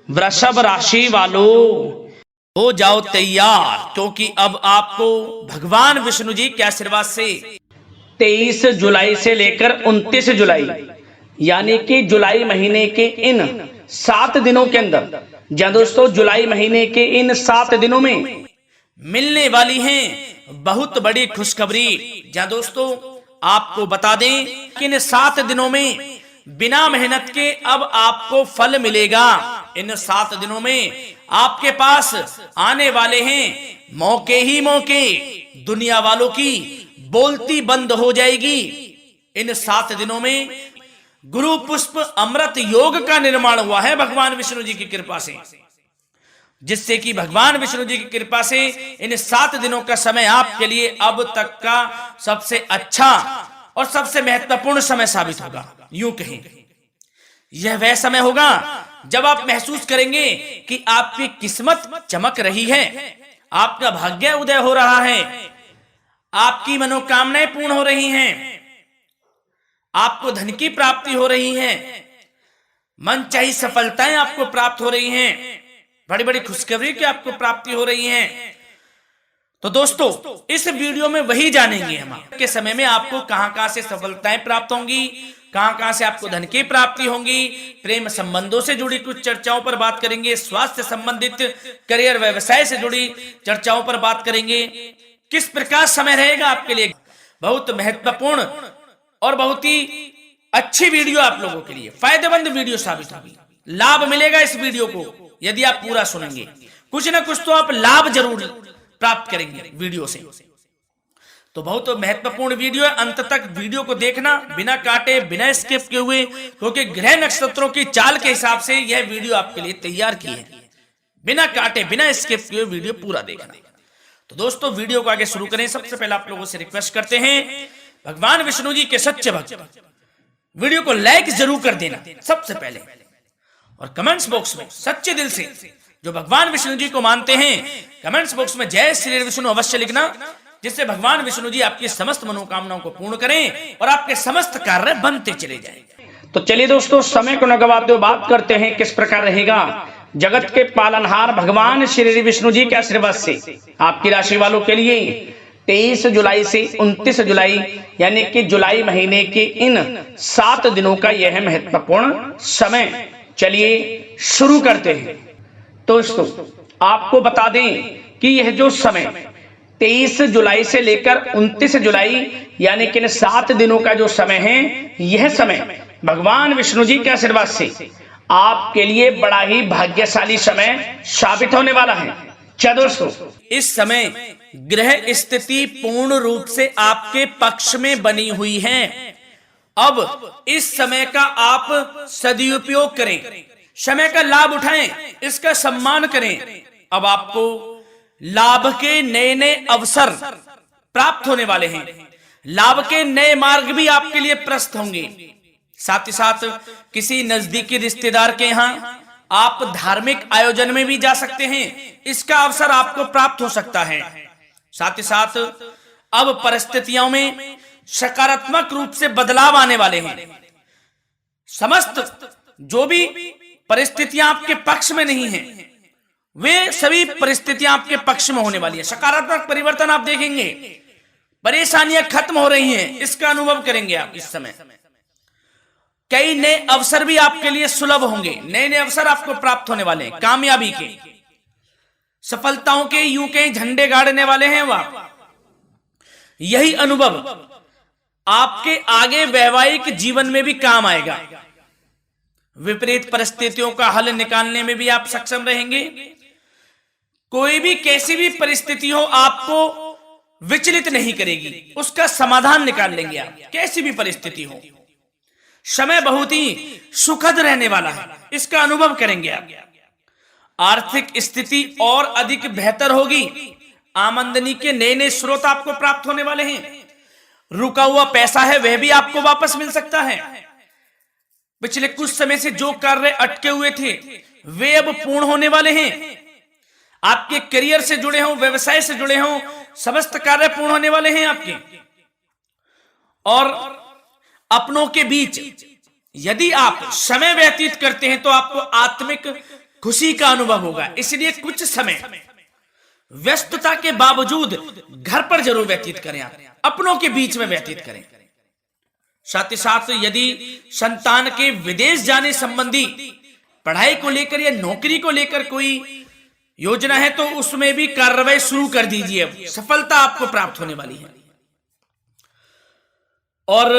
वृषभ राशि वालों, हो जाओ तैयार, क्योंकि अब आपको भगवान विष्णु जी के आशीर्वाद से 23 जुलाई से लेकर 29 जुलाई यानी कि जुलाई महीने के इन 7 दिनों के अंदर, जहां दोस्तों जुलाई महीने के इन 7 दिनों में मिलने वाली हैं बहुत बड़ी खुशखबरी। जहां दोस्तों आपको बता दें कि इन 7 दिनों में बिना मेहनत के अब आपको फल मिलेगा। इन 7 दिनों में आपके पास आने वाले हैं मौके ही मौके। दुनिया वालों की बोलती बंद हो जाएगी। इन 7 दिनों में गुरु पुष्प अमृत योग का निर्माण हुआ है भगवान विष्णु जी की कृपा से, जिससे कि भगवान विष्णु जी की कृपा से इन 7 दिनों का समय आपके लिए अब तक का सबसे अच्छा और सबसे महत्वपूर्ण समय साबित होगा। यूं कहें, यह वह समय होगा जब आप महसूस करेंगे कि आपकी किस्मत चमक रही है, आपका भाग्य उदय हो रहा है, आपकी मनोकामनाएं पूर्ण हो रही हैं, आपको धन की प्राप्ति हो रही है, मनचाही सफलताएं आपको प्राप्त हो रही हैं, बड़ी बड़ी खुशखबरी की आपको प्राप्ति हो रही है। तो दोस्तों इस वीडियो में वही जानेंगे हम के समय में आपको कहां से सफलताएं प्राप्त होंगी, कहां से आपको धन की प्राप्ति होंगी, प्रेम संबंधों से जुड़ी कुछ चर्चाओं पर बात करेंगे, स्वास्थ्य संबंधित करियर व्यवसाय से जुड़ी चर्चाओं पर बात करेंगे। किस प्रकार समय रहेगा आपके लिए, बहुत महत्वपूर्ण और बहुत ही अच्छी वीडियो आप लोगों के लिए फायदेमंद वीडियो साबित होगी। लाभ मिलेगा इस वीडियो को यदि आप पूरा सुनेंगे, कुछ ना कुछ तो आप लाभ जरूर प्राप्त करेंगे वीडियो से। तो बहुत महत्वपूर्ण वीडियो है, अंत तक वीडियो को देखना बिना काटे बिना स्किप किए हुए, क्योंकि ग्रह नक्षत्रों की चाल के हिसाब से यह वीडियो आपके लिए तैयार की है। बिना काटे बिना स्किप किए वीडियो पूरा देखना। तो दोस्तों वीडियो को आगे शुरू करें। सबसे पहले आप लोगों से रिक्वेस्ट करते हैं, भगवान विष्णु जी के सच्चे भक्त वीडियो को लाइक जरूर कर देना सबसे पहले, और कमेंट्स बॉक्स में सच्चे दिल से जो भगवान विष्णु जी को मानते हैं कमेंट्स बॉक्स में जय श्री विष्णु अवश्य लिखना, जिससे भगवान विष्णु जी आपकी समस्त मनोकामनाओं को पूर्ण करें और आपके समस्त कार्य बनते चले जाएं। तो चलिए दोस्तों समय को न गवाते हुए बात करते हैं किस प्रकार रहेगा जगत के पालनहार भगवान श्री विष्णु जी के आशीर्वाद से आपकी राशि वालों के लिए 23 जुलाई से 29 जुलाई यानी कि जुलाई महीने के इन 7 दिनों का यह महत्वपूर्ण समय। चलिए शुरू करते हैं। दोस्तों आपको बता दें कि यह जो समय 23 जुलाई से लेकर 29 जुलाई यानी कि 7 दिनों का जो समय है, यह समय भगवान विष्णु जी के आशीर्वाद से आपके लिए बड़ा ही भाग्यशाली समय साबित होने वाला है। क्या दोस्तों, इस समय ग्रह स्थिति पूर्ण रूप से आपके पक्ष में बनी हुई है। अब इस समय का आप सदुपयोग करें, समय का लाभ उठाएं, इसका सम्मान करें। अब आपको लाभ के नए नए अवसर प्राप्त होने वाले हैं, लाभ के नए मार्ग भी आपके लिए प्रशस्त होंगे। साथ ही साथ किसी नजदीकी रिश्तेदार के यहाँ आप धार्मिक आयोजन में भी जा सकते हैं, इसका अवसर आपको प्राप्त हो सकता है। साथ ही साथ अब परिस्थितियों में सकारात्मक रूप से बदलाव आने वाले हैं। समस्त जो भी परिस्थितियां आपके पक्ष में नहीं हैं, वे सभी परिस्थितियां आपके पक्ष में होने वाली है। सकारात्मक परिवर्तन आप देखेंगे, परेशानियां खत्म हो रही हैं, इसका अनुभव करेंगे आप इस समय। कई नए अवसर भी आपके लिए सुलभ होंगे, नए नए अवसर आपको प्राप्त होने वाले हैं, कामयाबी के, सफलताओं के यूं के झंडे गाड़ने वाले हैं वह। यही अनुभव आपके आगे वैवाहिक जीवन में भी काम आएगा। विपरीत परिस्थितियों का हल निकालने में भी आप सक्षम रहेंगे। कोई भी कैसी भी परिस्थिति हो आपको विचलित नहीं करेगी, उसका समाधान निकाल लेंगे आप, कैसी भी परिस्थिति हो। समय बहुत ही सुखद रहने वाला है, इसका अनुभव करेंगे आप। आर्थिक स्थिति और अधिक बेहतर होगी, आमदनी के नए नए स्रोत आपको प्राप्त होने वाले हैं। रुका हुआ पैसा है वह भी आपको वापस मिल सकता है। पिछले कुछ समय से जो कार्य अटके हुए थे वे अब पूर्ण होने वाले हैं। आपके करियर से जुड़े हों, व्यवसाय से जुड़े हों, समस्त कार्य पूर्ण होने वाले हैं आपके। और अपनों के बीच यदि आप समय व्यतीत करते हैं तो आपको आत्मिक खुशी का अनुभव होगा। इसलिए कुछ समय व्यस्तता के बावजूद घर पर जरूर व्यतीत करें, आप अपनों के बीच में व्यतीत करें। साथ ही साथ यदि संतान के विदेश जाने संबंधी पढ़ाई को लेकर या नौकरी को लेकर कोई योजना है तो उसमें भी कार्रवाई शुरू कर दीजिए, सफलता आपको प्राप्त होने वाली है। और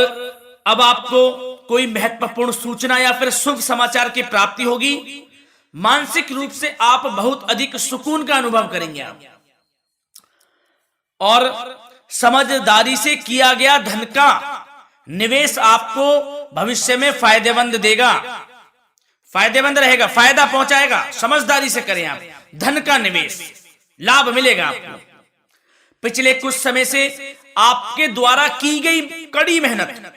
अब आपको कोई महत्वपूर्ण सूचना या फिर शुभ समाचार की प्राप्ति होगी। मानसिक रूप से आप बहुत अधिक सुकून का अनुभव करेंगे आप, और समझदारी से किया गया धन का निवेश आपको भविष्य में फायदेमंद देगा, फायदेमंद रहेगा, फायदा पहुंचाएगा। समझदारी से करें आप, धन का निवेश, लाभ मिलेगा आपको। पिछले कुछ समय से आपके द्वारा की गई कड़ी मेहनत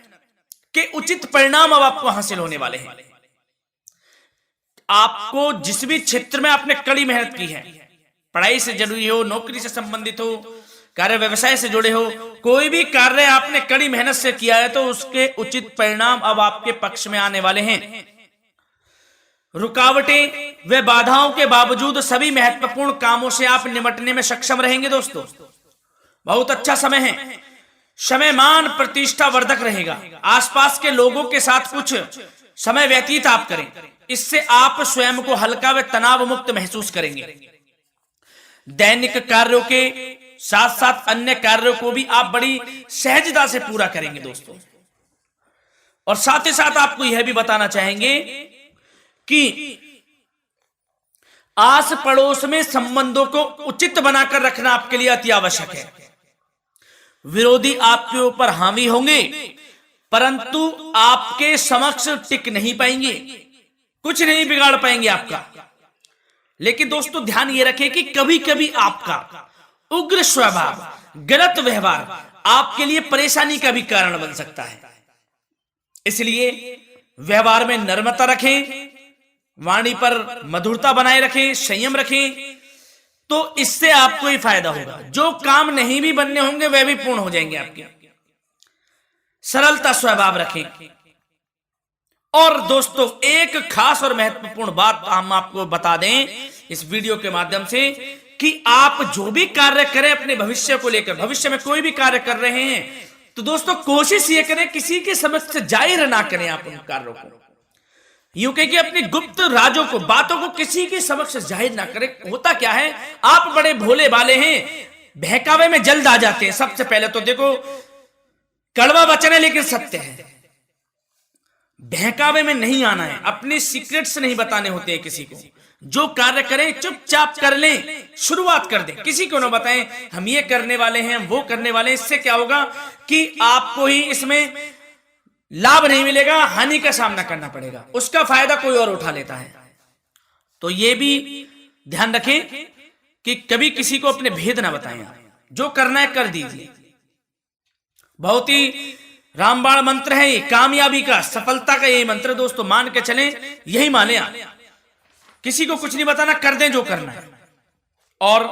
के उचित परिणाम अब आपको हासिल होने वाले हैं। आपको जिस भी क्षेत्र में आपने कड़ी मेहनत की है, पढ़ाई से जुड़ी हो, नौकरी से संबंधित हो, कार्य व्यवसाय से जुड़े हो, कोई भी कार्य आपने कड़ी मेहनत से किया है तो उसके उचित परिणाम अब आपके पक्ष में आने वाले हैं। रुकावटें व बाधाओं के बावजूद सभी महत्वपूर्ण कामों से आप निपटने में सक्षम रहेंगे। दोस्तों बहुत अच्छा समय है, समय मान प्रतिष्ठा वर्धक रहेगा। आसपास के लोगों के साथ कुछ समय व्यतीत आप करें, इससे आप स्वयं को हल्का व तनाव मुक्त महसूस करेंगे। दैनिक कार्यों के साथ साथ अन्य कार्यों को भी आप बड़ी सहजता से पूरा करेंगे दोस्तों। और साथ ही साथ आपको यह भी बताना चाहेंगे कि आस पड़ोस में संबंधों को उचित बनाकर रखना आपके लिए अति आवश्यक है। विरोधी आपके ऊपर हावी होंगे परंतु आपके समक्ष टिक नहीं पाएंगे, कुछ नहीं बिगाड़ पाएंगे आपका। लेकिन दोस्तों ध्यान ये रखें कि कभी कभी आपका उग्र स्वभाव, गलत व्यवहार आपके लिए परेशानी का भी कारण बन सकता है। इसलिए व्यवहार में नम्रता रखें, वाणी पर मधुरता बनाए रखें, संयम रखें, तो इससे आपको ही फायदा होगा। जो काम नहीं भी बनने होंगे वह भी पूर्ण हो जाएंगे आपके। सरलता स्वभाव रखें। और दोस्तों एक खास और महत्वपूर्ण बात हम आपको बता दें इस वीडियो के माध्यम से कि आप जो भी कार्य करें अपने भविष्य को लेकर, भविष्य में कोई भी कार्य कर रहे हैं तो दोस्तों कोशिश ये करें किसी के समक्ष जाहिर ना करें आप उन कार्यों को। यूं कह कि अपनी गुप्त राजों को, बातों को किसी के समक्ष जाहिर ना करें। होता क्या है, आप बड़े भोले भाले हैं, बहकावे में जल्द आ जाते हैं। सबसे पहले तो देखो कड़वा वचन है लेकिन सत्य है, बहकावे में नहीं आना है, अपने सीक्रेट्स नहीं बताने होते हैं किसी को। जो कार्य करें चुपचाप कर लें, शुरुआत कर दें, किसी को ना बताएं हम ये करने वाले हैं, वो करने वाले हैं। इससे क्या होगा कि आपको ही इसमें लाभ नहीं मिलेगा, हानि का सामना करना पड़ेगा, उसका फायदा कोई और उठा लेता है। तो ये भी ध्यान रखें कि कभी किसी को अपने भेद ना बताएं, जो करना है कर दीजिए। बहुत ही रामबाण मंत्र है ये, कामयाबी का, सफलता का यही मंत्र दोस्तों, मान के चलें, यही माने आप। किसी को कुछ नहीं बताना, कर दें जो करना है। और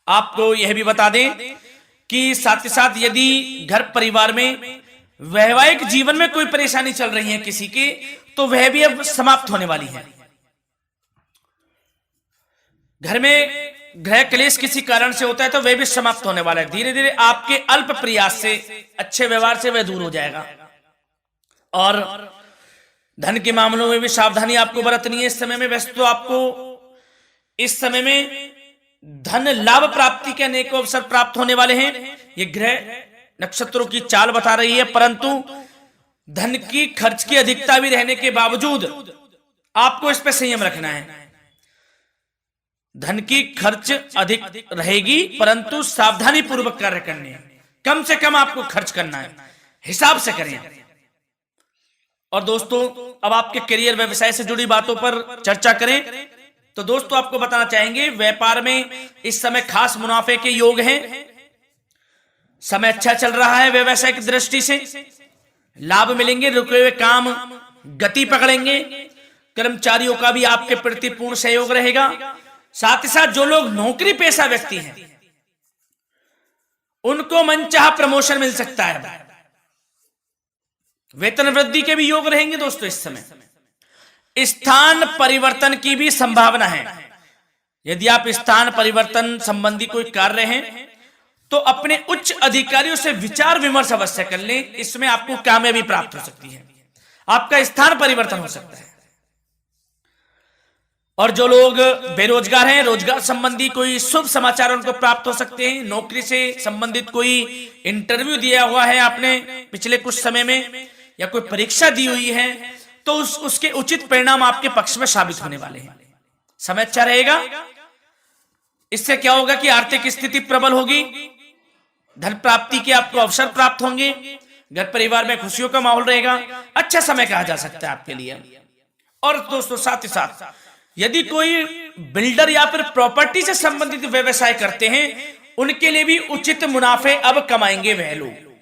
आपको यह भी बता दें कि साथ ही साथ यदि घर परिवार में वैवाहिक जीवन में कोई परेशानी चल रही है किसी की, तो वह भी अब समाप्त होने वाली है। घर में गृह क्लेश किसी कारण से होता है तो वह भी समाप्त होने वाला है। धीरे धीरे आपके अल्प प्रयास से, अच्छे व्यवहार से वह दूर हो जाएगा। और धन के मामलों में भी सावधानी आपको बरतनी है इस समय में। वैसे तो आपको इस समय में धन लाभ प्राप्ति के अनेक अवसर प्राप्त होने वाले हैं, ये ग्रह नक्षत्रों की चाल बता रही है। परंतु धन की खर्च की अधिकता भी रहने के बावजूद आपको इस पर संयम रखना है। धन की खर्च अधिक रहेगी परंतु सावधानी पूर्वक कार्य करने हैं, कम से कम आपको खर्च करना है, हिसाब से करें। और दोस्तों अब आपके करियर व्यवसाय से जुड़ी बातों पर चर्चा करें तो दोस्तों आपको बताना चाहेंगे व्यापार में इस समय खास मुनाफे के योग हैं। समय अच्छा चल रहा है, व्यवसाय की दृष्टि से लाभ मिलेंगे, रुके हुए काम गति पकड़ेंगे, कर्मचारियों का भी आपके प्रति पूर्ण सहयोग रहेगा। साथ ही साथ जो लोग नौकरी पेशा व्यक्ति हैं उनको मनचाहा प्रमोशन मिल सकता है, वेतन वृद्धि के भी योग रहेंगे दोस्तों इस समय। स्थान परिवर्तन की भी संभावना है। यदि आप स्थान परिवर्तन संबंधी कोई कार्य हैं तो अपने उच्च अधिकारियों से विचार विमर्श अवश्य कर लें, इसमें आपको कामयाबी प्राप्त हो सकती है, आपका स्थान परिवर्तन हो सकता है। और जो लोग बेरोजगार हैं, रोजगार संबंधी कोई शुभ समाचार उनको प्राप्त हो सकते हैं। नौकरी से संबंधित कोई इंटरव्यू दिया हुआ है आपने पिछले कुछ समय में, या कोई परीक्षा दी हुई है, तो उसके उचित परिणाम आपके पक्ष में साबित होने वाले हैं। समय अच्छा रहेगा। इससे क्या होगा कि आर्थिक स्थिति प्रबल होगी, धन प्राप्ति के आपको अवसर प्राप्त होंगे, घर परिवार में खुशियों का माहौल रहेगा। अच्छा समय कहा जा सकता है आपके लिए। और दोस्तों साथ ही साथ यदि कोई बिल्डर या फिर प्रॉपर्टी से संबंधित व्यवसाय करते हैं, उनके लिए भी उचित मुनाफे अब कमाएंगे वह लोग।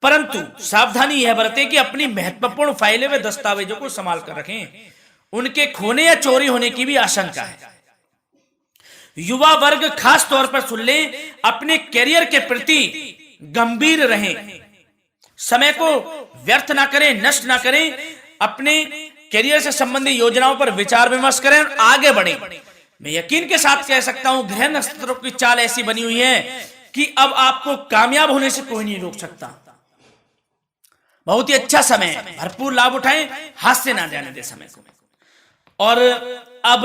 परंतु सावधानी यह बरतें कि अपनी महत्वपूर्ण फाइलें व दस्तावेजों को संभाल कर रखें, उनके खोने या चोरी होने की भी आशंका है। युवा वर्ग खास तौर पर सुन लें, अपने करियर के प्रति गंभीर रहें, समय को व्यर्थ ना करें, नष्ट ना करें, अपने करियर से संबंधित योजनाओं पर विचार विमर्श करें और आगे बढ़ें। मैं यकीन के साथ कह सकता हूं, ग्रह नक्षत्रों की चाल ऐसी बनी हुई है कि अब आपको कामयाब होने से कोई नहीं रोक सकता। बहुत ही अच्छा समय है, भरपूर लाभ उठाएं, हाथ से ना जाने दे समय को। और अब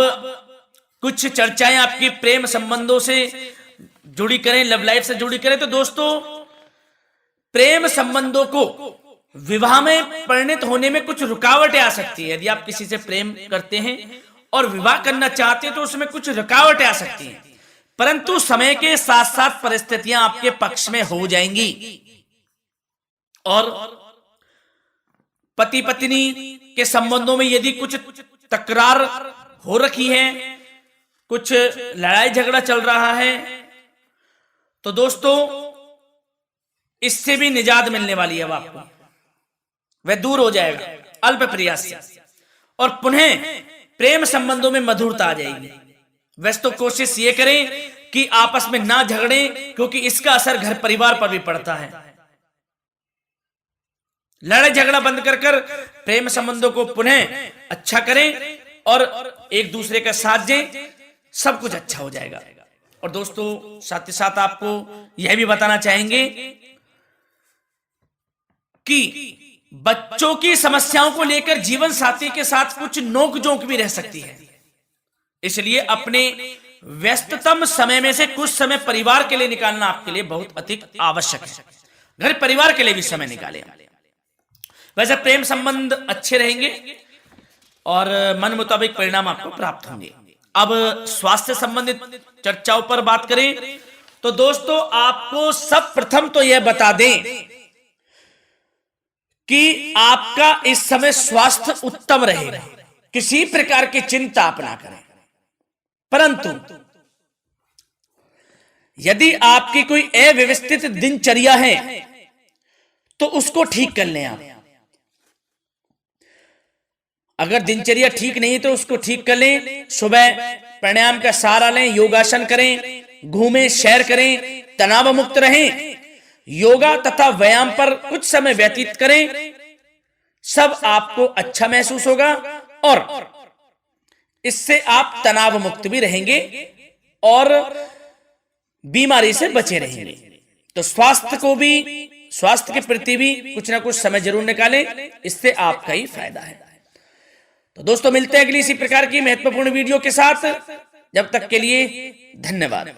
कुछ चर्चाएं आपकी प्रेम संबंधों से जुड़ी करें, लव लाइफ से जुड़ी करें। तो दोस्तों, प्रेम संबंधों को विवाह में परिणत होने में कुछ रुकावटें आ सकती है। यदि आप किसी से प्रेम करते हैं और विवाह करना चाहते हैं तो उसमें कुछ रुकावटें आ सकती हैं, परंतु समय के साथ साथ परिस्थितियां आपके पक्ष में हो जाएंगी। और पति पत्नी के संबंधों में यदि कुछ तकरार हो रखी है, कुछ लड़ाई झगड़ा चल रहा है, तो दोस्तों इससे भी निजात मिलने वाली है। अब आपको वह दूर हो जाएगा अल्प प्रयास से, और पुनः प्रेम संबंधों में मधुरता आ जाएगी। वैसे तो कोशिश ये करें कि आपस में ना झगड़ें, क्योंकि इसका असर घर परिवार पर भी पड़ता है। लड़ाई झगड़ा बंद कर प्रेम संबंधों को पुनः अच्छा करें और एक दूसरे का साथ दें, सब कुछ अच्छा हो जाएगा। और दोस्तों साथ ही साथ आपको यह भी बताना चाहेंगे कि बच्चों की समस्याओं को लेकर जीवन साथी के साथ कुछ नोकझोंक भी रह सकती है, इसलिए अपने व्यस्ततम समय में से कुछ समय परिवार के लिए निकालना आपके लिए बहुत अधिक आवश्यक है। घर परिवार के लिए भी समय निकालें। वैसे प्रेम संबंध अच्छे रहेंगे और मन मुताबिक परिणाम आपको प्राप्त होंगे। अब स्वास्थ्य संबंधित चर्चाओं पर बात करें तो दोस्तों, आपको सब प्रथम तो यह बता दें कि आपका इस समय स्वास्थ्य उत्तम रहेगा, किसी प्रकार की चिंता आप ना करें। परंतु यदि आपकी कोई अव्यवस्थित दिनचर्या है तो उसको ठीक कर लें आप। अगर दिनचर्या ठीक नहीं तो उसको ठीक कर लें। सुबह प्राणायाम का सहारा लें, योगासन करें, घूमें, सैर करें, तनाव मुक्त रहें, योगा तथा व्यायाम पर कुछ समय व्यतीत करें। सब आपको अच्छा महसूस होगा और इससे आप तनाव मुक्त भी रहेंगे और बीमारी से बचे रहेंगे। तो स्वास्थ्य के प्रति भी कुछ ना कुछ समय जरूर निकालें, इससे आपका ही फायदा है। तो दोस्तों मिलते हैं अगली इसी प्रकार की महत्वपूर्ण वीडियो के साथ। जब तक के लिए धन्यवाद।